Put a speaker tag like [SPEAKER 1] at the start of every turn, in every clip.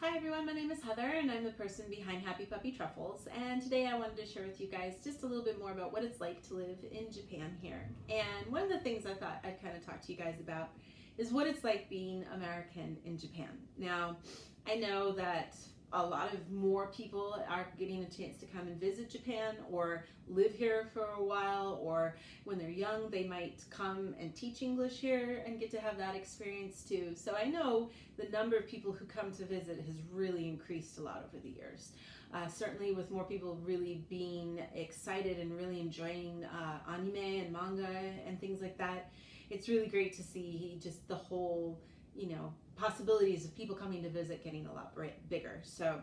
[SPEAKER 1] Hi everyone, my name is Heather and I'm the person behind Happy Puppy Truffles, and today I wanted to share with you guys just a little bit more about what it's like to live in Japan here. And one of the things I thought I'd kind of talk to you guys about is what it's like being American in Japan. Now, I know that a lot of more people are getting a chance to come and visit Japan or live here for a while, or when they're young they might come and teach English here and get to have that experience too. So I know the number of people who come to visit has really increased a lot over the years. Certainly with more people really being excited and really enjoying anime and manga and things like that, it's really great to see just the whole, possibilities of people coming to visit getting a lot bigger. So,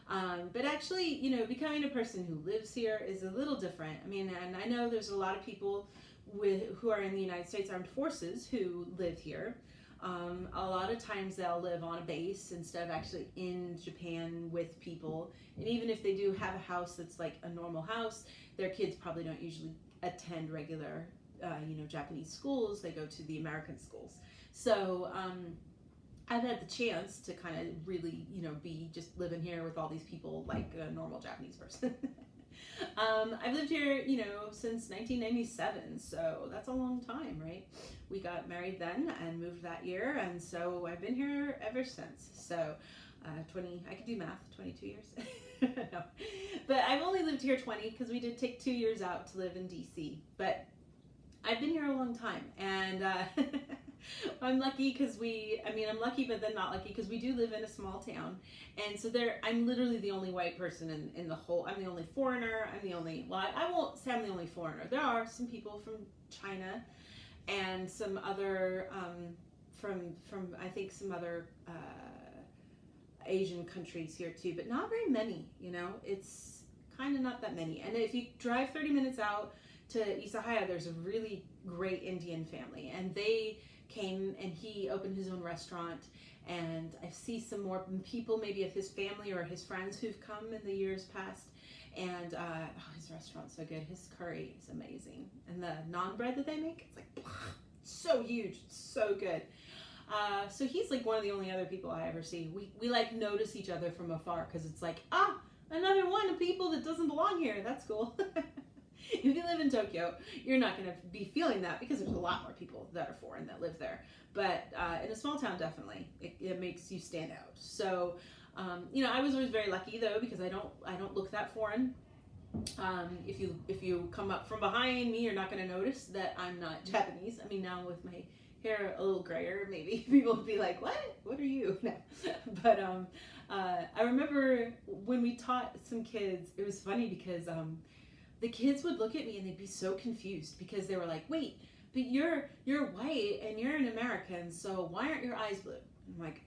[SPEAKER 1] but actually, becoming a person who lives here is a little different. I mean, and I know there's a lot of people who are in the United States Armed Forces who live here. A lot of times they'll live on a base instead of actually in Japan with people. And even if they do have a house that's like a normal house, their kids probably don't usually attend regular, Japanese schools. They go to the American schools. So, I've had the chance to kind of really, be just living here with all these people like a normal Japanese person. I've lived here, since 1997, so that's a long time, right? We got married then and moved that year, and so I've been here ever since. So, I could do math, 22 years. No. But I've only lived here 20 because we did take 2 years out to live in DC. But I've been here a long time, and I'm lucky because I'm lucky but then not lucky because we do live in a small town, and so I'm literally the only white person in the whole, I'm the only foreigner, I won't say I'm the only foreigner. There are some people from China and some other, from I think some other Asian countries here too, but not very many, it's kind of not that many. And if you drive 30 minutes out to Isahaya, there's a really great Indian family, and they came and he opened his own restaurant, and I see some more people maybe of his family or his friends who've come in the years past, and his restaurant's so good. His curry is amazing, and the naan bread that they make, it's like so huge, it's so good. So he's like one of the only other people I ever see. We like notice each other from afar because it's like, another one of people that doesn't belong here. That's cool. If you live in Tokyo, you're not going to be feeling that because there's a lot more people that are foreign that live there. But in a small town, definitely, it makes you stand out. So, I was always very lucky though because I don't look that foreign. If you come up from behind me, you're not going to notice that I'm not Japanese. I mean, now with my hair a little grayer, maybe people would be like, what are you? No. But I remember when we taught some kids, it was funny because the kids would look at me and they'd be so confused because they were like, wait, but you're white and you're an American, so why aren't your eyes blue? I'm like,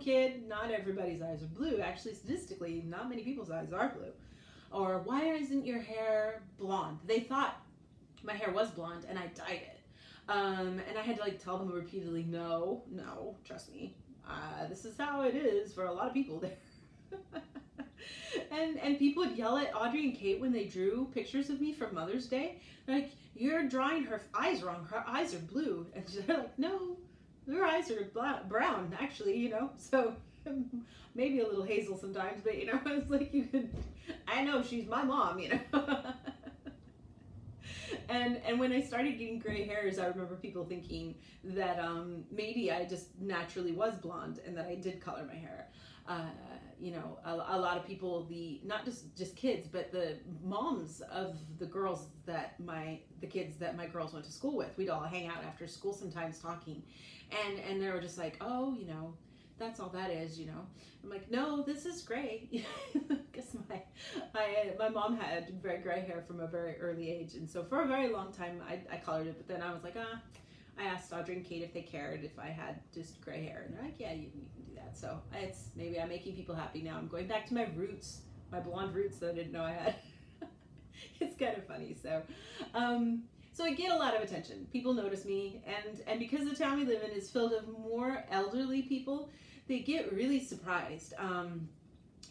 [SPEAKER 1] kid, not everybody's eyes are blue. Actually, statistically, not many people's eyes are blue. Or why isn't your hair blonde? They thought my hair was blonde and I dyed it. And I had to tell them repeatedly, no, trust me. This is how it is for a lot of people there. And people would yell at Audrey and Kate when they drew pictures of me for Mother's Day. They're like, you're drawing her eyes wrong. Her eyes are blue. And they're like, no, her eyes are brown, actually, So maybe a little hazel sometimes, but, it's like I know she's my mom, And when I started getting gray hairs, I remember people thinking that maybe I just naturally was blonde and that I did color my hair. A lot of people, not just kids, but the moms of the girls the kids that my girls went to school with, we'd all hang out after school sometimes talking, and they were just like, oh, that's all that is, I'm like, no, this is gray. Because my mom had very gray hair from a very early age, and so for a very long time I colored it, but then I was like, I asked Audrey and Kate if they cared if I had just gray hair, and they're like, yeah, you can do that. So maybe I'm making people happy now. I'm going back to my roots, my blonde roots that I didn't know I had. It's kind of funny. So I get a lot of attention. People notice me, and because the town we live in is filled with more elderly people, they get really surprised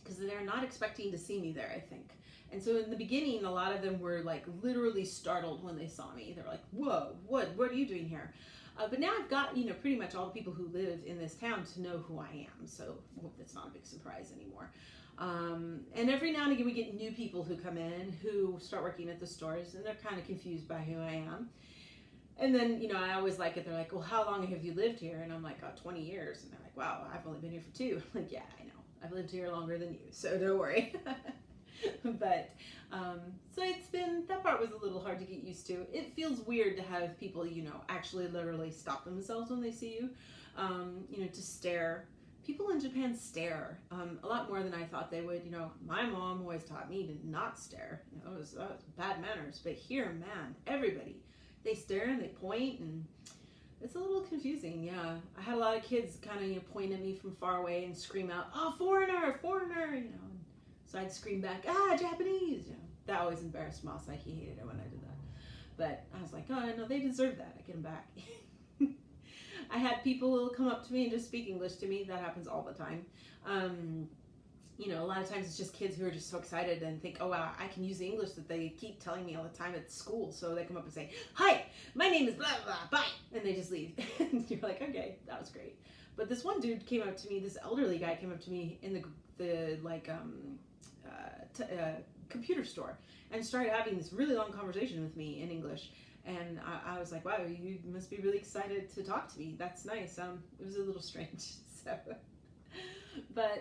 [SPEAKER 1] because they're not expecting to see me there, I think. And so in the beginning, a lot of them were like literally startled when they saw me. They were like, whoa, what are you doing here? But now I've got, pretty much all the people who live in this town to know who I am. So it's not a big surprise anymore. And every now and again we get new people who come in who start working at the stores, and they're kind of confused by who I am. And then, I always like it. They're like, well, how long have you lived here? And I'm like, 20 years. And they're like, wow, I've only been here for 2. I'm like, yeah, I know. I've lived here longer than you, so don't worry. But, so that part was a little hard to get used to. It feels weird to have people, actually literally stop themselves when they see you, to stare. People in Japan stare a lot more than I thought they would. My mom always taught me to not stare. It was bad manners. But here, man, everybody, they stare and they point, and it's a little confusing. Yeah, I had a lot of kids kind of point at me from far away and scream out, "Oh, foreigner, foreigner!" And so I'd scream back, "Ah, Japanese!" That always embarrassed Masai. He hated it when I did that. But I was like, "Oh, no, they deserve that. I get them back." I had people come up to me and just speak English to me. That happens all the time. A lot of times it's just kids who are just so excited and think, oh, wow, I can use the English that they keep telling me all the time at school. So they come up and say, "Hi, my name is blah, blah, bye." And they just leave. And you're like, okay, that was great. But this one dude came up to me, this elderly guy came up to me in the computer store and started having this really long conversation with me in English. And I was like, wow, you must be really excited to talk to me. That's nice. It was a little strange.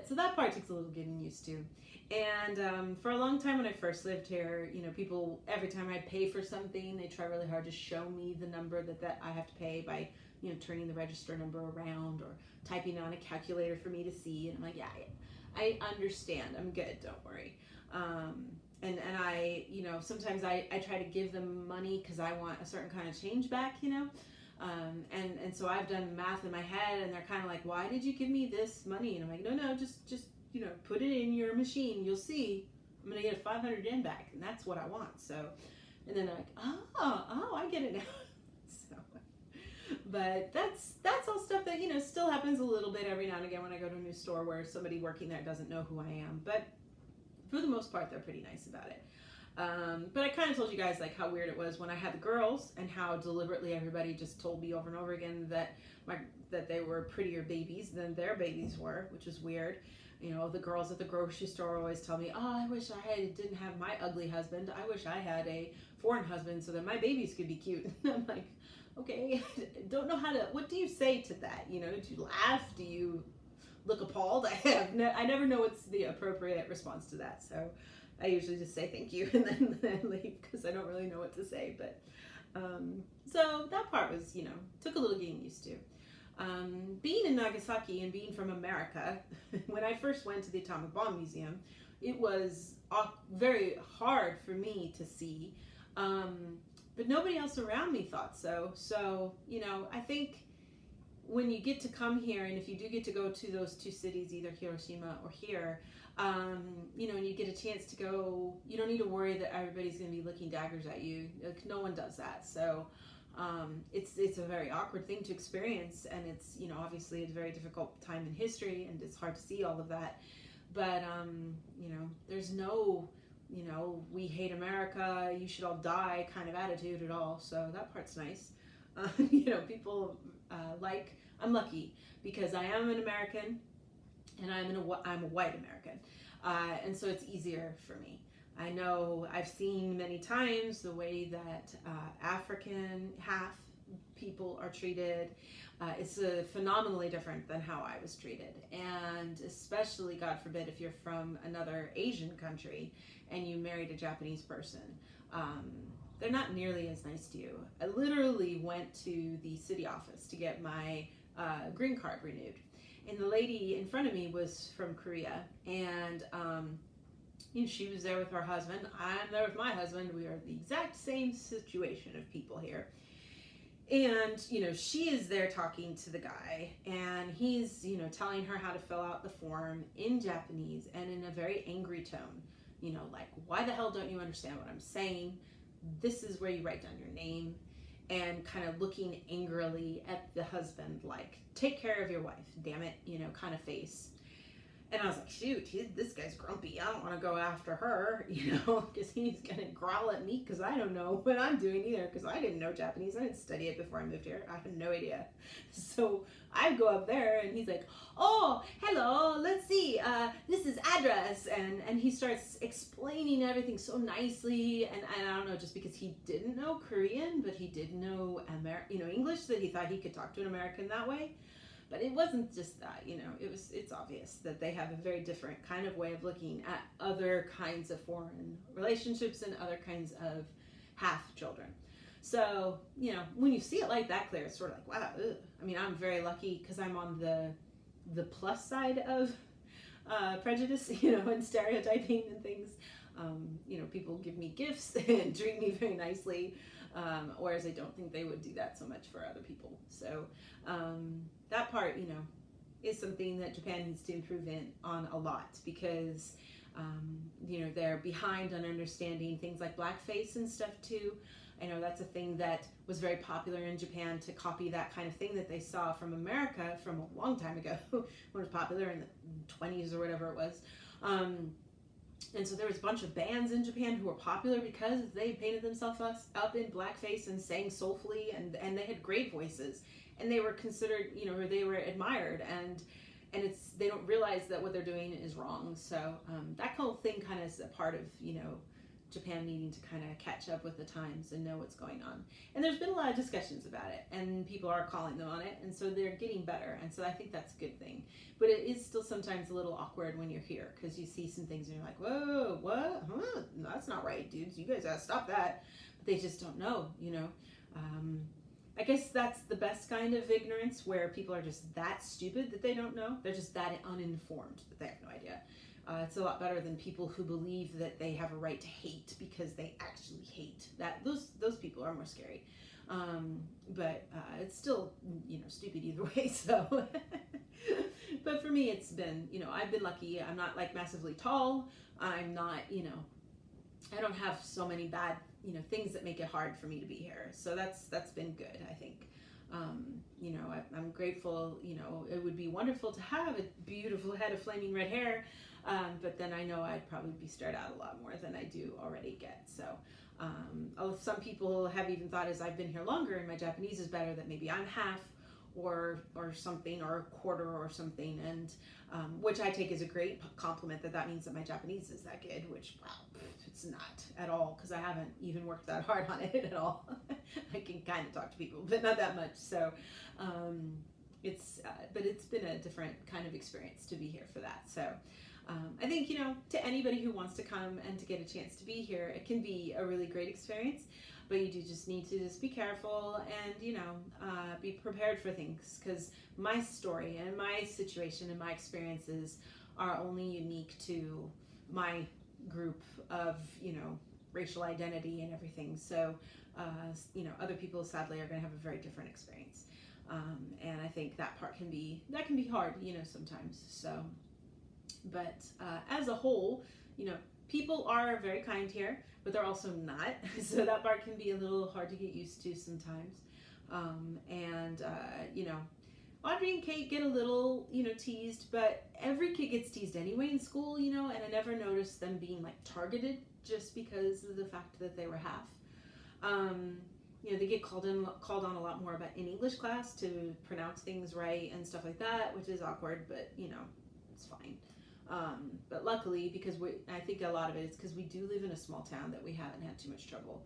[SPEAKER 1] So that part takes a little getting used to. And for a long time when I first lived here, people, every time I pay for something, they try really hard to show me the number that I have to pay by, turning the register number around or typing on a calculator for me to see. And I'm like, yeah, I understand. I'm good. Don't worry. And I, sometimes I try to give them money because I want a certain kind of change back, and so I've done math in my head, and they're kind of like, "Why did you give me this money?" And I'm like, no, just put it in your machine. You'll see. I'm gonna get a 500 yen back, and that's what I want. So, and then they're like, oh, I get it now. So, but that's all stuff that still happens a little bit every now and again when I go to a new store where somebody working there doesn't know who I am, but for the most part, they're pretty nice about it. But I kind of told you guys how weird it was when I had the girls, and how deliberately everybody just told me over and over again that they were prettier babies than their babies were, which was weird. The girls at the grocery store always tell me, "Oh, I wish didn't have my ugly husband. I wish I had a foreign husband so that my babies could be cute." I'm like, okay, don't know what do you say to that? Do you laugh? Do you look appalled? I never know what's the appropriate response to that. So I usually just say thank you and then leave because I don't really know what to say. But so that part was, took a little getting used to. Being in Nagasaki and being from America, when I first went to the Atomic Bomb Museum, it was very hard for me to see. But nobody else around me thought so. So, I think when you get to come here, and if you do get to go to those 2 cities, either Hiroshima or here, and you get a chance to go, you don't need to worry that everybody's going to be looking daggers at you. No one does that. So it's a very awkward thing to experience, and it's, obviously it's a very difficult time in history, and it's hard to see all of that. But, there's no, we hate America, you should all die kind of attitude at all. So that part's nice. People I'm lucky because I am an American, and I'm a white American, and so it's easier for me. I know I've seen many times the way that African half people are treated. It's phenomenally different than how I was treated, and especially, God forbid, if you're from another Asian country and you married a Japanese person. They're not nearly as nice to you. I literally went to the city office to get my green card renewed, and the lady in front of me was from Korea, and she was there with her husband. I'm there with my husband. We are the exact same situation of people here. And, she is there talking to the guy, and he's, telling her how to fill out the form in Japanese and in a very angry tone. Why the hell don't you understand what I'm saying? This is where you write down your name, and kind of looking angrily at the husband, like, take care of your wife, damn it, kind of face. And I was like, shoot, this guy's grumpy. I don't want to go after her, because he's going to growl at me because I don't know what I'm doing either, because I didn't know Japanese. I didn't study it before I moved here. I had no idea. So I go up there and he's like, oh, hello, let's see. This is address. And he starts explaining everything so nicely. And I don't know, just because he didn't know Korean, but he did know English, that he thought he could talk to an American that way. But it wasn't just that, it's obvious that they have a very different kind of way of looking at other kinds of foreign relationships and other kinds of half children. So, when you see it like that clear, it's sort of like, wow, ugh. I mean, I'm very lucky because I'm on the plus side of prejudice, and stereotyping and things. People give me gifts and treat me very nicely, whereas I don't think they would do that so much for other people. So that part, is something that Japan needs to improve on a lot, because they're behind on understanding things like blackface and stuff too. I know that's a thing that was very popular in Japan, to copy that kind of thing that they saw from America from a long time ago, when it was popular in the 20s or whatever it was. And so there was a bunch of bands in Japan who were popular because they painted themselves up in blackface and sang soulfully, and they had great voices, and they were considered, or they were admired, and they don't realize that what they're doing is wrong. So that whole thing kind of is a part of, Japan needing to kind of catch up with the times and know what's going on. And there's been a lot of discussions about it, and people are calling them on it, and so they're getting better, and so I think that's a good thing. But it is still sometimes a little awkward when you're here, because you see some things and you're like, whoa, what? Huh? No, that's not right, dudes. You guys gotta stop that. But they just don't know, I guess that's the best kind of ignorance, where people are just that stupid that they don't know. They're just that uninformed that they have no idea. It's a lot better than people who believe that they have a right to hate because they actually hate. That those people are more scary. But it's still, stupid either way. So, but for me, it's been, I've been lucky. I'm not like massively tall. I'm not, I don't have so many bad, things that make it hard for me to be here. So that's been good, I think. I'm grateful. It would be wonderful to have a beautiful head of flaming red hair. But then I know I'd probably start out a lot more than I do already get. So some people have even thought, as I've been here longer and my Japanese is better, that maybe I'm half or something, or a quarter or something, and which I take as a great compliment, that means that my Japanese is that good, which, wow, it's not at all, because I haven't even worked that hard on it at all. I can kind of talk to people, but not that much. So but it's been a different kind of experience to be here for that. So I think, to anybody who wants to come and to get a chance to be here, it can be a really great experience, but you do just need to be careful and, be prepared for things, because my story and my situation and my experiences are only unique to my group of, racial identity and everything. So, other people sadly are going to have a very different experience. And I think that part can be hard, sometimes. So, but as a whole, people are very kind here, but they're also not. So that part can be a little hard to get used to sometimes. Audrey and Kate get a little, teased, but every kid gets teased anyway in school, and I never noticed them being like targeted just because of the fact that they were half. They get called on a lot more about in English class to pronounce things right and stuff like that, which is awkward, but it's fine. But luckily, because I think a lot of it is because we do live in a small town, that we haven't had too much trouble.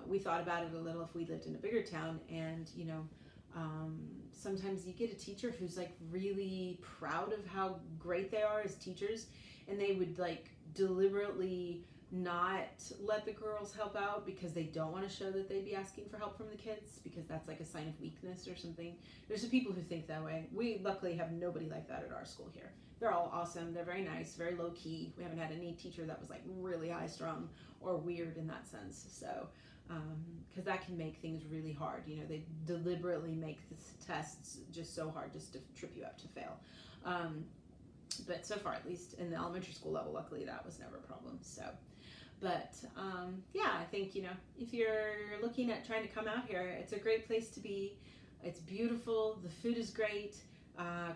[SPEAKER 1] We thought about it a little if we lived in a bigger town, and sometimes you get a teacher who's like really proud of how great they are as teachers, and they would like deliberately not let the girls help out because they don't want to show that they'd be asking for help from the kids, because that's like a sign of weakness or something. There's some people who think that way. We luckily have nobody like that at our school here. They're all awesome. They're very nice, very low key. We haven't had any teacher that was like really high strung or weird in that sense. So, because that can make things really hard. They deliberately make the tests just so hard just to trip you up to fail. But so far, at least in the elementary school level, luckily that was never a problem. So, but I think, if you're looking at trying to come out here, it's a great place to be. It's beautiful. The food is great.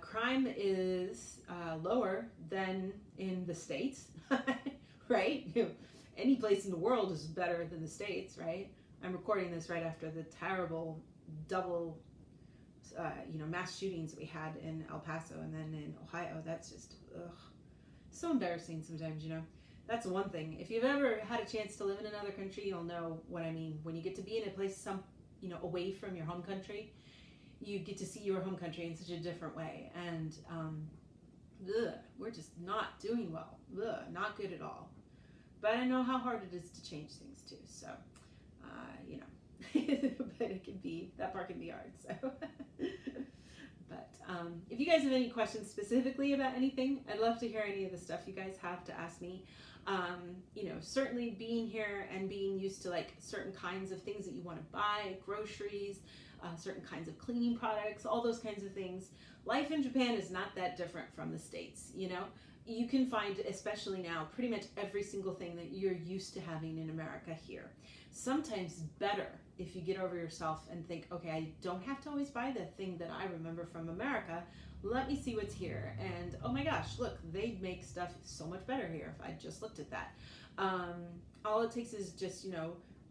[SPEAKER 1] Crime is lower than in the States, right? Any place in the world is better than the States, right? I'm recording this right after the terrible double, mass shootings that we had in El Paso and then in Ohio. That's just, so embarrassing sometimes, That's one thing. If you've ever had a chance to live in another country, you'll know what I mean. When you get to be in a place away from your home country, you get to see your home country in such a different way. And we're just not doing well. Not good at all. But I know how hard it is to change things too. So, but that part can be hard. So, but if you guys have any questions specifically about anything, I'd love to hear any of the stuff you guys have to ask me. Certainly being here and being used to like certain kinds of things that you want to buy, groceries, certain kinds of cleaning products, all those kinds of things. Life in Japan is not that different from the States, You can find, especially now, pretty much every single thing that you're used to having in America here. Sometimes better if you get over yourself and think, okay, I don't have to always buy the thing that I remember from America. Let me see what's here. And oh my gosh, look, they make stuff so much better here if I just looked at that. All it takes is just,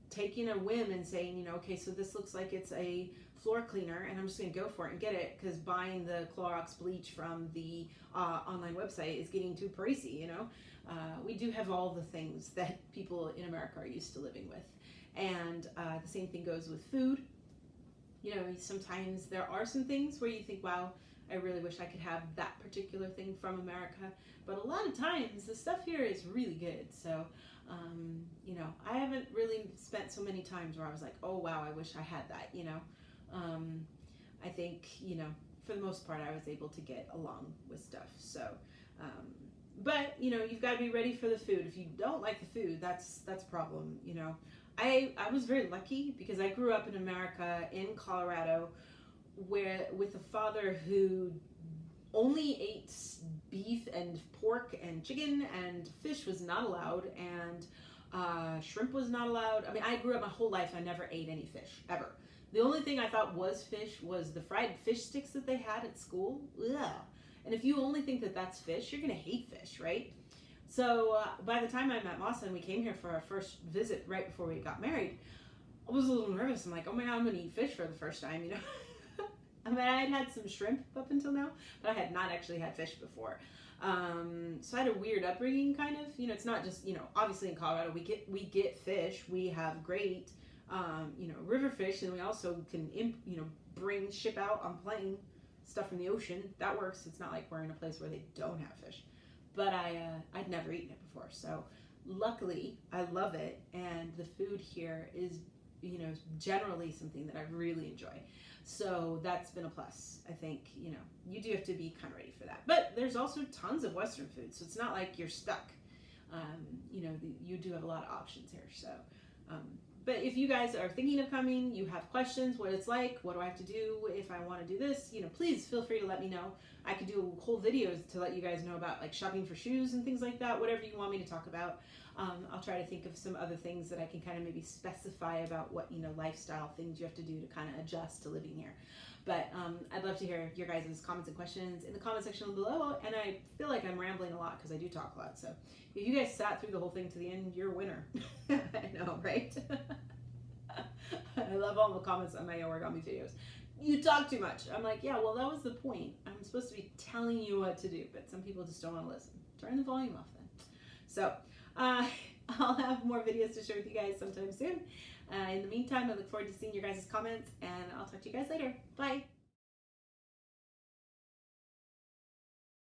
[SPEAKER 1] taking a whim and saying, okay, so this looks like it's a floor cleaner and I'm just going to go for it and get it because buying the Clorox bleach from the online website is getting too pricey, We do have all the things that people in America are used to living with. And the same thing goes with food. Sometimes there are some things where you think, wow, I really wish I could have that particular thing from America. But a lot of times the stuff here is really good. So, I haven't really spent so many times where I was like, oh, wow, I wish I had that, I think, for the most part, I was able to get along with stuff. So, but, you've got to be ready for the food. If you don't like the food, that's a problem, I was very lucky because I grew up in America, in Colorado, with a father who only ate beef and pork and chicken, and fish was not allowed, and shrimp was not allowed. I mean, I grew up my whole life, I never ate any fish, ever. The only thing I thought was fish was the fried fish sticks that they had at school. Ugh. And if you only think that that's fish, you're going to hate fish, right? So by the time I met Masa and we came here for our first visit right before we got married, I was a little nervous. I'm like, oh my God, I'm going to eat fish for the first time, I mean, I had had some shrimp up until now, but I had not actually had fish before. So I had a weird upbringing, kind of. It's not just, obviously in Colorado we get fish. We have great, river fish, and we also can, ship out on plane stuff from the ocean. That works. It's not like we're in a place where they don't have fish. But I'd never eaten it before, so luckily I love it, and the food here is, generally something that I really enjoy. So that's been a plus. I think, you do have to be kind of ready for that. But there's also tons of Western food, so it's not like you're stuck. You do have a lot of options here. So, but if you guys are thinking of coming, you have questions, what it's like, what do I have to do if I want to do this, please feel free to let me know. I could do whole videos to let you guys know about like shopping for shoes and things like that, whatever you want me to talk about. I'll try to think of some other things that I can kind of maybe specify about what, lifestyle things you have to do to kind of adjust to living here. But I'd love to hear your guys' comments and questions in the comment section below. And I feel like I'm rambling a lot because I do talk a lot. So if you guys sat through the whole thing to the end, you're a winner. I know, right? I love all the comments on my origami videos. You talk too much. I'm like, yeah, well, that was the point. I'm supposed to be telling you what to do, but some people just don't want to listen. Turn the volume off then. So I'll have more videos to share with you guys sometime soon. In the meantime, I look forward to seeing your guys' comments, and I'll talk to you guys later. Bye.